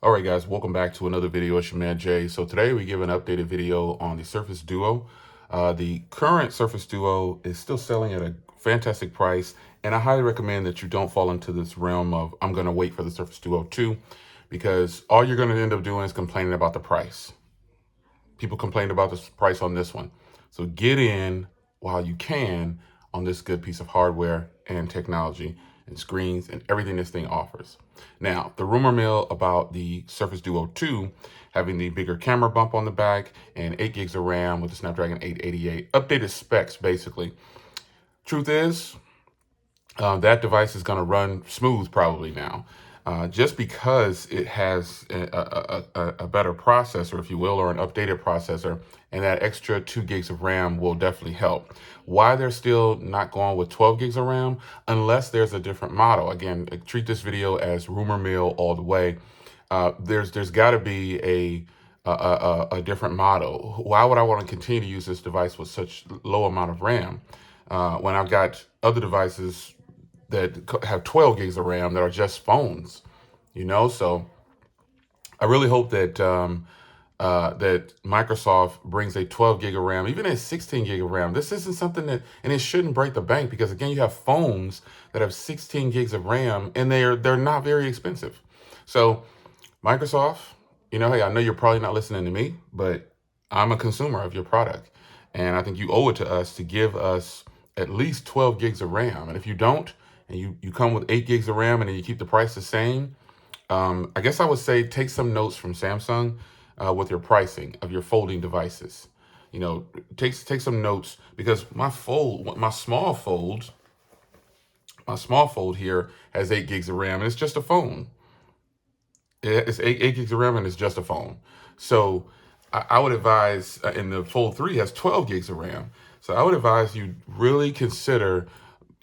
All right, guys, welcome back to another video. It's your man Jay. So today we give an updated video on the Surface Duo. The current Surface Duo is still selling at a fantastic price, and I highly recommend that you don't fall into this realm of I'm going to wait for the Surface Duo 2, because all you're going to end up doing is complaining about the price. People complained about the price on this one. So get in while you can on this good piece of hardware and technology and screens and everything this thing offers. Now, the rumor mill about the Surface Duo 2 having the bigger camera bump on the back and 8 gigs of RAM with the Snapdragon 888, updated specs basically. Truth is, that device is going to run smooth probably now. Just because it has a better processor, if you will, or an updated processor, and that extra 2 gigs of RAM will definitely help. Why they're still not going with 12 gigs of RAM, unless there's a different model. Again, treat this video as rumor mill all the way. There's got to be a different model. Why would I want to continue to use this device with such low amount of RAM when I've got other devices that have 12 gigs of RAM that are just phones, So I really hope that that Microsoft brings a 12 gig of RAM, even a 16 gig of RAM. This isn't something that, and it shouldn't break the bank, because again, you have phones that have 16 gigs of RAM and they're not very expensive. So Microsoft, hey, I know you're probably not listening to me, but I'm a consumer of your product. And I think you owe it to us to give us at least 12 gigs of RAM. And if you don't, and you come with 8 gigs of RAM and then you keep the price the same, I guess I would say take some notes from Samsung with your pricing of your folding devices. Take some notes, because my small fold here has 8 gigs of RAM and it's just a phone. It's 8 gigs of RAM and it's just a phone. So I would advise, and the Fold 3 has 12 gigs of RAM. So I would advise you really consider,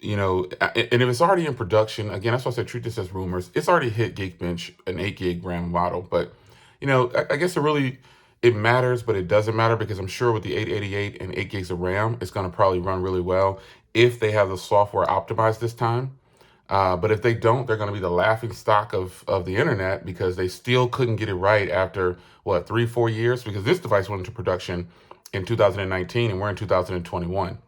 and if it's already in production, again, that's why I said treat this as rumors. It's already hit Geekbench, an 8 gig RAM model. But, I guess it matters, but it doesn't matter, because I'm sure with the 888 and 8 gigs of RAM, it's going to probably run really well if they have the software optimized this time. But if they don't, they're going to be the laughing stock of the internet, because they still couldn't get it right after, 3-4 years? Because this device went into production in 2019 and we're in 2021.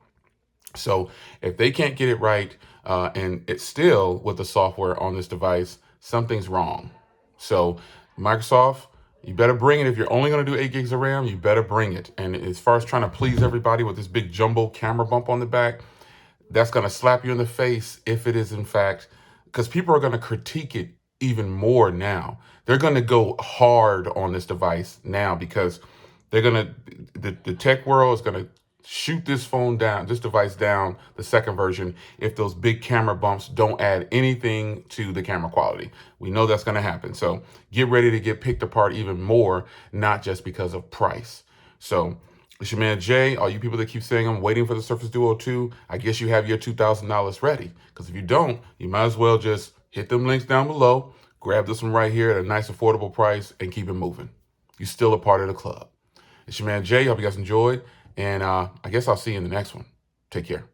So if they can't get it right, and it's still with the software on this device, something's wrong. So Microsoft, you better bring it. If you're only going to do 8 gigs of RAM, you better bring it. And as far as trying to please everybody with this big jumbo camera bump on the back, that's going to slap you in the face if it is in fact, because people are going to critique it even more now. They're going to go hard on this device now, because they're going to, the tech world is going to shoot this device down, the second version, if those big camera bumps don't add anything to the camera quality. We know that's going to happen. So get ready to get picked apart even more, not just because of price. So it's your man Jay. All you people that keep saying I'm waiting for the Surface Duo 2, I guess you have your $2,000 ready. Because if you don't, you might as well just hit them links down below, grab this one right here at a nice affordable price, and keep it moving. You're still a part of the club. It's your man Jay. Hope you guys enjoyed. And I guess I'll see you in the next one. Take care.